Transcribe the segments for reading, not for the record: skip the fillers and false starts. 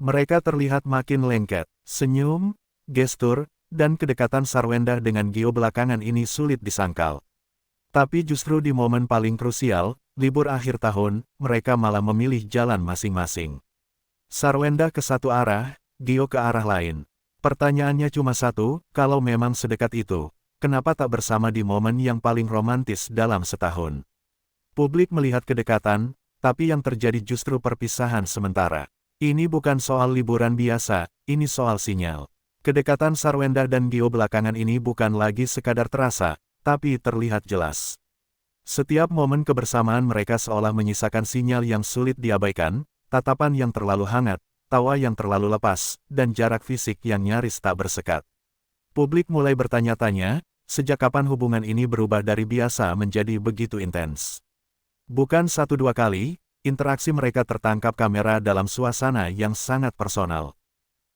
Mereka terlihat makin lengket. Senyum, gestur, dan kedekatan Sarwenda dengan Gio belakangan ini sulit disangkal. Tapi justru di momen paling krusial, libur akhir tahun, mereka malah memilih jalan masing-masing. Sarwenda ke satu arah, Gio ke arah lain. Pertanyaannya cuma satu, kalau memang sedekat itu, kenapa tak bersama di momen yang paling romantis dalam setahun? Publik melihat kedekatan, tapi yang terjadi justru perpisahan sementara. Ini bukan soal liburan biasa, ini soal sinyal. Kedekatan Sarwenda dan Gio belakangan ini bukan lagi sekadar terasa, tapi terlihat jelas. Setiap momen kebersamaan mereka seolah menyisakan sinyal yang sulit diabaikan, tatapan yang terlalu hangat, tawa yang terlalu lepas, dan jarak fisik yang nyaris tak bersekat. Publik mulai bertanya-tanya, sejak kapan hubungan ini berubah dari biasa menjadi begitu intens. Bukan satu dua kali, interaksi mereka tertangkap kamera dalam suasana yang sangat personal.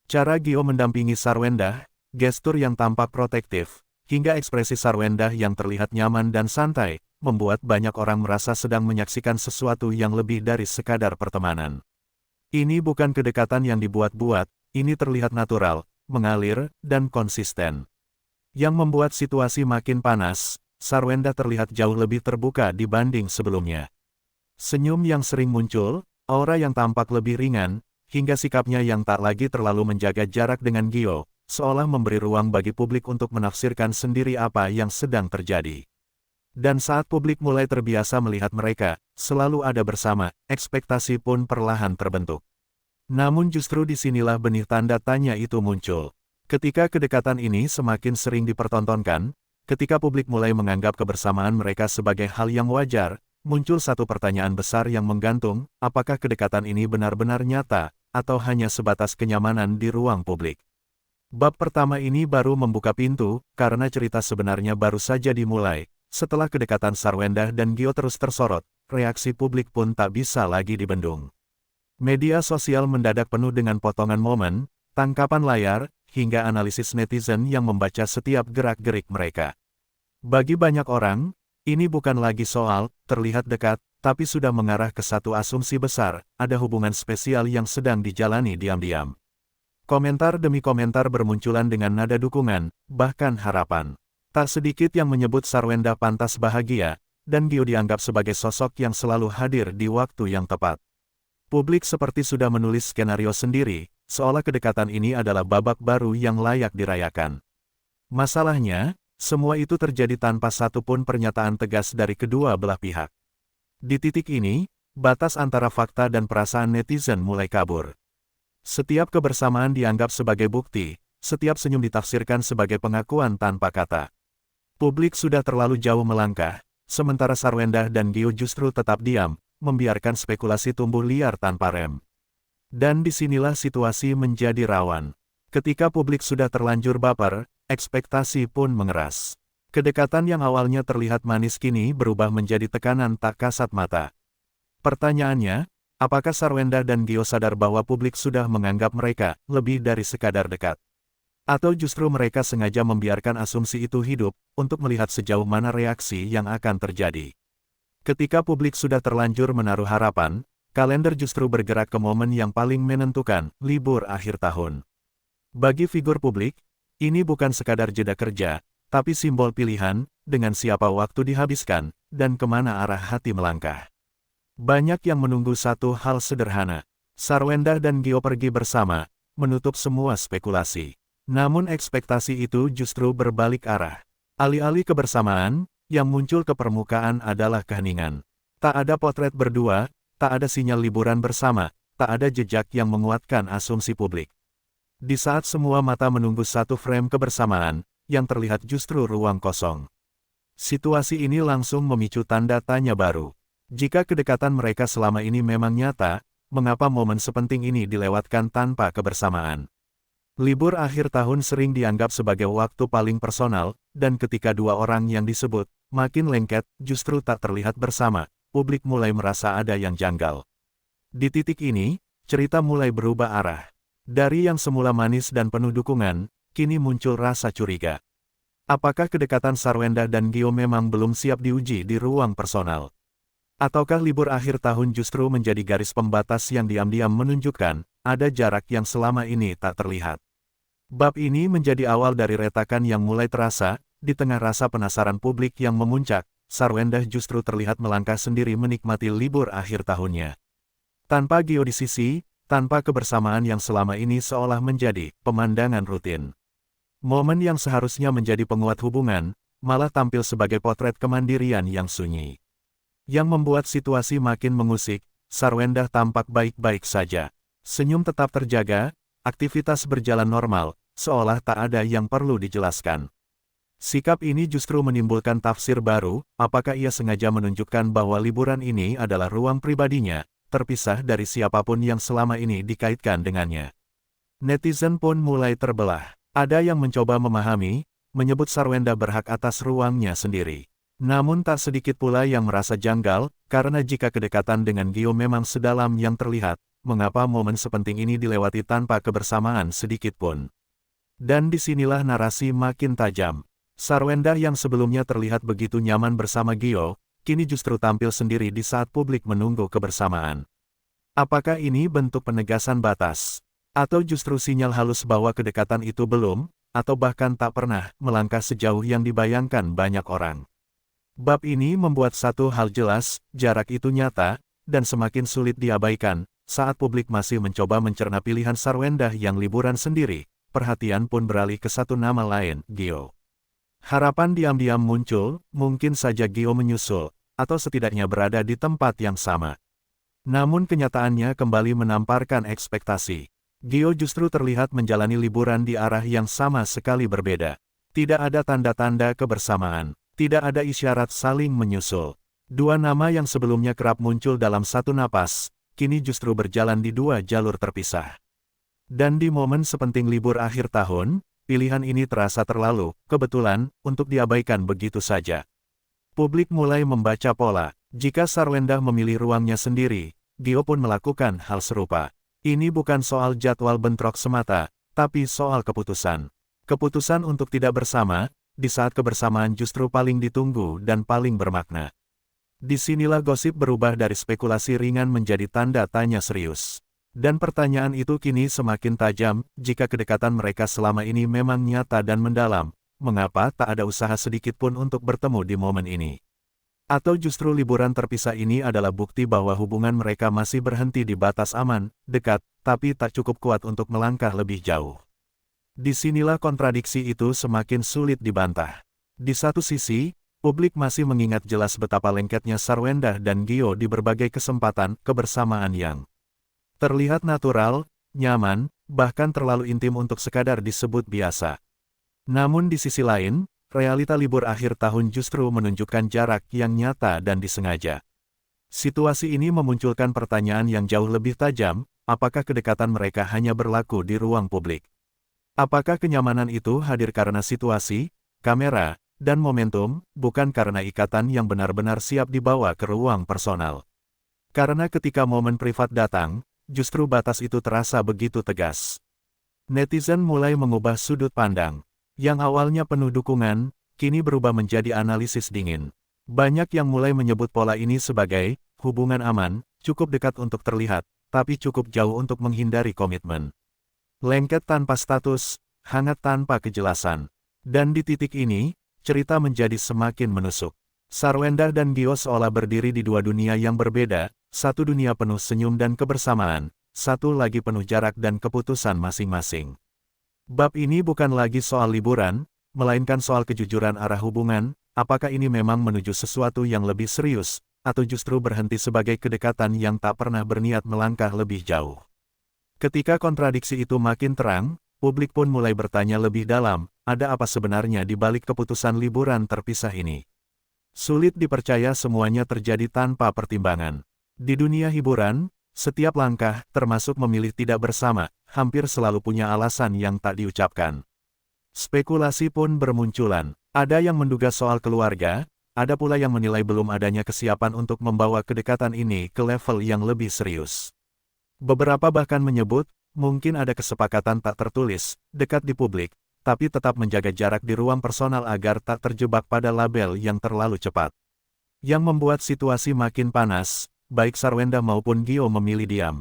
Cara Gio mendampingi Sarwenda, gestur yang tampak protektif, hingga ekspresi Sarwenda yang terlihat nyaman dan santai, membuat banyak orang merasa sedang menyaksikan sesuatu yang lebih dari sekadar pertemanan. Ini bukan kedekatan yang dibuat-buat, ini terlihat natural, mengalir, dan konsisten. Yang membuat situasi makin panas, Sarwenda terlihat jauh lebih terbuka dibanding sebelumnya. Senyum yang sering muncul, aura yang tampak lebih ringan, hingga sikapnya yang tak lagi terlalu menjaga jarak dengan Gio, seolah memberi ruang bagi publik untuk menafsirkan sendiri apa yang sedang terjadi. Dan saat publik mulai terbiasa melihat mereka selalu ada bersama, ekspektasi pun perlahan terbentuk. Namun justru disinilah benih tanda tanya itu muncul. Ketika kedekatan ini semakin sering dipertontonkan, ketika publik mulai menganggap kebersamaan mereka sebagai hal yang wajar, muncul satu pertanyaan besar yang menggantung, apakah kedekatan ini benar-benar nyata, atau hanya sebatas kenyamanan di ruang publik. Bab pertama ini baru membuka pintu, karena cerita sebenarnya baru saja dimulai. Setelah kedekatan Sarwenda dan Gio terus tersorot, reaksi publik pun tak bisa lagi dibendung. Media sosial mendadak penuh dengan potongan momen, tangkapan layar, hingga analisis netizen yang membaca setiap gerak-gerik mereka. Bagi banyak orang, ini bukan lagi soal terlihat dekat, tapi sudah mengarah ke satu asumsi besar, ada hubungan spesial yang sedang dijalani diam-diam. Komentar demi komentar bermunculan dengan nada dukungan, bahkan harapan. Tak sedikit yang menyebut Sarwenda pantas bahagia, dan Gio dianggap sebagai sosok yang selalu hadir di waktu yang tepat. Publik seperti sudah menulis skenario sendiri, seolah kedekatan ini adalah babak baru yang layak dirayakan. Masalahnya, semua itu terjadi tanpa satupun pernyataan tegas dari kedua belah pihak. Di titik ini, batas antara fakta dan perasaan netizen mulai kabur. Setiap kebersamaan dianggap sebagai bukti, setiap senyum ditafsirkan sebagai pengakuan tanpa kata. Publik sudah terlalu jauh melangkah, sementara Sarwenda dan Gio justru tetap diam, membiarkan spekulasi tumbuh liar tanpa rem. Dan disinilah situasi menjadi rawan. Ketika publik sudah terlanjur baper, ekspektasi pun mengeras. Kedekatan yang awalnya terlihat manis kini berubah menjadi tekanan tak kasat mata. Pertanyaannya, apakah Sarwenda dan Gio sadar bahwa publik sudah menganggap mereka lebih dari sekadar dekat? Atau justru mereka sengaja membiarkan asumsi itu hidup, untuk melihat sejauh mana reaksi yang akan terjadi. Ketika publik sudah terlanjur menaruh harapan, kalender justru bergerak ke momen yang paling menentukan, libur akhir tahun. Bagi figur publik, ini bukan sekadar jeda kerja, tapi simbol pilihan, dengan siapa waktu dihabiskan, dan kemana arah hati melangkah. Banyak yang menunggu satu hal sederhana. Sarwenda dan Gio pergi bersama, menutup semua spekulasi. Namun ekspektasi itu justru berbalik arah. Alih-alih kebersamaan, yang muncul ke permukaan adalah keheningan. Tak ada potret berdua, tak ada sinyal liburan bersama, tak ada jejak yang menguatkan asumsi publik. Di saat semua mata menunggu satu frame kebersamaan, yang terlihat justru ruang kosong. Situasi ini langsung memicu tanda tanya baru. Jika kedekatan mereka selama ini memang nyata, mengapa momen sepenting ini dilewatkan tanpa kebersamaan? Libur akhir tahun sering dianggap sebagai waktu paling personal, dan ketika dua orang yang disebut makin lengket justru tak terlihat bersama, publik mulai merasa ada yang janggal. Di titik ini, cerita mulai berubah arah. Dari yang semula manis dan penuh dukungan, kini muncul rasa curiga. Apakah kedekatan Sarwenda dan Gio memang belum siap diuji di ruang personal? Ataukah libur akhir tahun justru menjadi garis pembatas yang diam-diam menunjukkan ada jarak yang selama ini tak terlihat? Bab ini menjadi awal dari retakan yang mulai terasa, di tengah rasa penasaran publik yang memuncak, Sarwendah justru terlihat melangkah sendiri menikmati libur akhir tahunnya. Tanpa Gio di sisi, tanpa kebersamaan yang selama ini seolah menjadi pemandangan rutin. Momen yang seharusnya menjadi penguat hubungan, malah tampil sebagai potret kemandirian yang sunyi. Yang membuat situasi makin mengusik, Sarwendah tampak baik-baik saja. Senyum tetap terjaga, aktivitas berjalan normal, seolah tak ada yang perlu dijelaskan. Sikap ini justru menimbulkan tafsir baru, apakah ia sengaja menunjukkan bahwa liburan ini adalah ruang pribadinya, terpisah dari siapapun yang selama ini dikaitkan dengannya. Netizen pun mulai terbelah. Ada yang mencoba memahami, menyebut Sarwendah berhak atas ruangnya sendiri. Namun tak sedikit pula yang merasa janggal, karena jika kedekatan dengan Gio memang sedalam yang terlihat, mengapa momen sepenting ini dilewati tanpa kebersamaan sedikit pun. Dan disinilah narasi makin tajam. Sarwendah yang sebelumnya terlihat begitu nyaman bersama Gio, kini justru tampil sendiri di saat publik menunggu kebersamaan. Apakah ini bentuk penegasan batas? Atau justru sinyal halus bahwa kedekatan itu belum, atau bahkan tak pernah, melangkah sejauh yang dibayangkan banyak orang? Bab ini membuat satu hal jelas, jarak itu nyata, dan semakin sulit diabaikan, saat publik masih mencoba mencerna pilihan Sarwendah yang liburan sendiri, perhatian pun beralih ke satu nama lain, Gio. Harapan diam-diam muncul, mungkin saja Gio menyusul, atau setidaknya berada di tempat yang sama. Namun kenyataannya kembali menamparkan ekspektasi. Gio justru terlihat menjalani liburan di arah yang sama sekali berbeda. Tidak ada tanda-tanda kebersamaan. Tidak ada isyarat saling menyusul. Dua nama yang sebelumnya kerap muncul dalam satu napas, kini justru berjalan di dua jalur terpisah. Dan di momen sepenting libur akhir tahun, pilihan ini terasa terlalu, kebetulan, untuk diabaikan begitu saja. Publik mulai membaca pola. Jika Sarwendah memilih ruangnya sendiri, Gio pun melakukan hal serupa. Ini bukan soal jadwal bentrok semata, tapi soal keputusan. Keputusan untuk tidak bersama, di saat kebersamaan justru paling ditunggu dan paling bermakna. Disinilah gosip berubah dari spekulasi ringan menjadi tanda tanya serius. Dan pertanyaan itu kini semakin tajam, jika kedekatan mereka selama ini memang nyata dan mendalam, mengapa tak ada usaha sedikit pun untuk bertemu di momen ini? Atau justru liburan terpisah ini adalah bukti bahwa hubungan mereka masih berhenti di batas aman, dekat, tapi tak cukup kuat untuk melangkah lebih jauh. Disinilah kontradiksi itu semakin sulit dibantah. Di satu sisi, publik masih mengingat jelas betapa lengketnya Sarwendah dan Gio di berbagai kesempatan kebersamaan yang terlihat natural, nyaman, bahkan terlalu intim untuk sekadar disebut biasa. Namun di sisi lain, realita libur akhir tahun justru menunjukkan jarak yang nyata dan disengaja. Situasi ini memunculkan pertanyaan yang jauh lebih tajam, apakah kedekatan mereka hanya berlaku di ruang publik? Apakah kenyamanan itu hadir karena situasi, kamera, dan momentum, bukan karena ikatan yang benar-benar siap dibawa ke ruang personal? Karena ketika momen privat datang, justru batas itu terasa begitu tegas. Netizen mulai mengubah sudut pandang. Yang awalnya penuh dukungan, kini berubah menjadi analisis dingin. Banyak yang mulai menyebut pola ini sebagai hubungan aman, cukup dekat untuk terlihat, tapi cukup jauh untuk menghindari komitmen. Lengket tanpa status, hangat tanpa kejelasan. Dan di titik ini, cerita menjadi semakin menusuk. Sarwendah dan Gio seolah berdiri di dua dunia yang berbeda, satu dunia penuh senyum dan kebersamaan, satu lagi penuh jarak dan keputusan masing-masing. Bab ini bukan lagi soal liburan, melainkan soal kejujuran arah hubungan, apakah ini memang menuju sesuatu yang lebih serius, atau justru berhenti sebagai kedekatan yang tak pernah berniat melangkah lebih jauh. Ketika kontradiksi itu makin terang, publik pun mulai bertanya lebih dalam, ada apa sebenarnya di balik keputusan liburan terpisah ini? Sulit dipercaya semuanya terjadi tanpa pertimbangan. Di dunia hiburan, setiap langkah, termasuk memilih tidak bersama, hampir selalu punya alasan yang tak diucapkan. Spekulasi pun bermunculan. Ada yang menduga soal keluarga, ada pula yang menilai belum adanya kesiapan untuk membawa kedekatan ini ke level yang lebih serius. Beberapa bahkan menyebut, mungkin ada kesepakatan tak tertulis, dekat di publik, tapi tetap menjaga jarak di ruang personal agar tak terjebak pada label yang terlalu cepat. yang membuat situasi makin panas, baik Sarwenda maupun Gio memilih diam.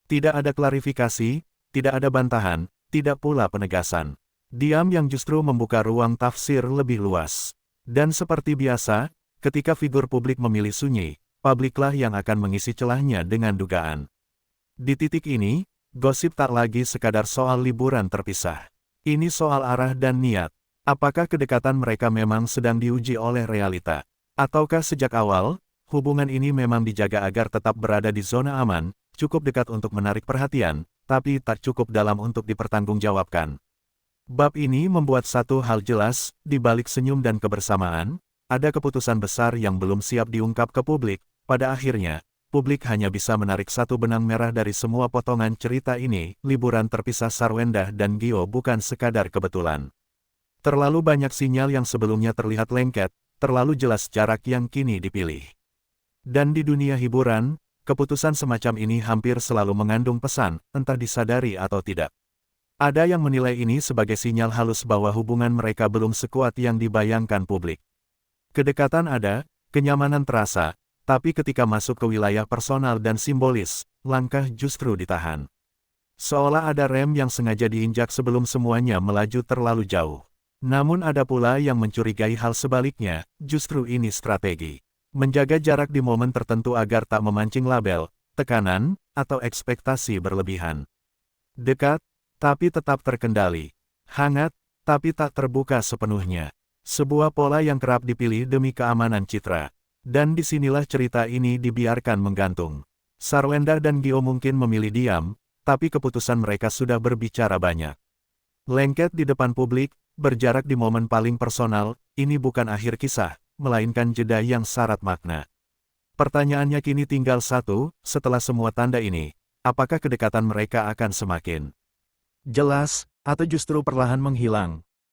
Tidak ada klarifikasi, tidak ada bantahan, tidak pula penegasan. Diam yang justru membuka ruang tafsir lebih luas. Dan seperti biasa, ketika figur publik memilih sunyi, publiklah yang akan mengisi celahnya dengan dugaan. Di titik ini, gosip tak lagi sekadar soal liburan terpisah. Ini soal arah dan niat. Apakah kedekatan mereka memang sedang diuji oleh realita? Ataukah sejak awal, hubungan ini memang dijaga agar tetap berada di zona aman, cukup dekat untuk menarik perhatian, tapi tak cukup dalam untuk dipertanggungjawabkan? Bab ini membuat satu hal jelas, di balik senyum dan kebersamaan, ada keputusan besar yang belum siap diungkap ke publik. Pada akhirnya, publik hanya bisa menarik satu benang merah dari semua potongan cerita ini. Liburan terpisah Sarwenda dan Gio bukan sekadar kebetulan. Terlalu banyak sinyal yang sebelumnya terlihat lengket, terlalu jelas jarak yang kini dipilih. Dan di dunia hiburan, keputusan semacam ini hampir selalu mengandung pesan, entah disadari atau tidak. Ada yang menilai ini sebagai sinyal halus bahwa hubungan mereka belum sekuat yang dibayangkan publik. Kedekatan ada, kenyamanan terasa, tapi ketika masuk ke wilayah personal dan simbolis, langkah justru ditahan. Seolah ada rem yang sengaja diinjak sebelum semuanya melaju terlalu jauh. Namun ada pula yang mencurigai hal sebaliknya, justru ini strategi. Menjaga jarak di momen tertentu agar tak memancing label, tekanan, atau ekspektasi berlebihan. Dekat, tapi tetap terkendali. Hangat, tapi tak terbuka sepenuhnya. Sebuah pola yang kerap dipilih demi keamanan citra. Dan disinilah cerita ini dibiarkan menggantung. Sarwenda dan Gio mungkin memilih diam, tapi keputusan mereka sudah berbicara banyak. Lengket di depan publik, berjarak di momen paling personal, ini bukan akhir kisah, melainkan jeda yang syarat makna. Pertanyaannya kini tinggal satu, setelah semua tanda ini, apakah kedekatan mereka akan semakin jelas, atau justru perlahan menghilang?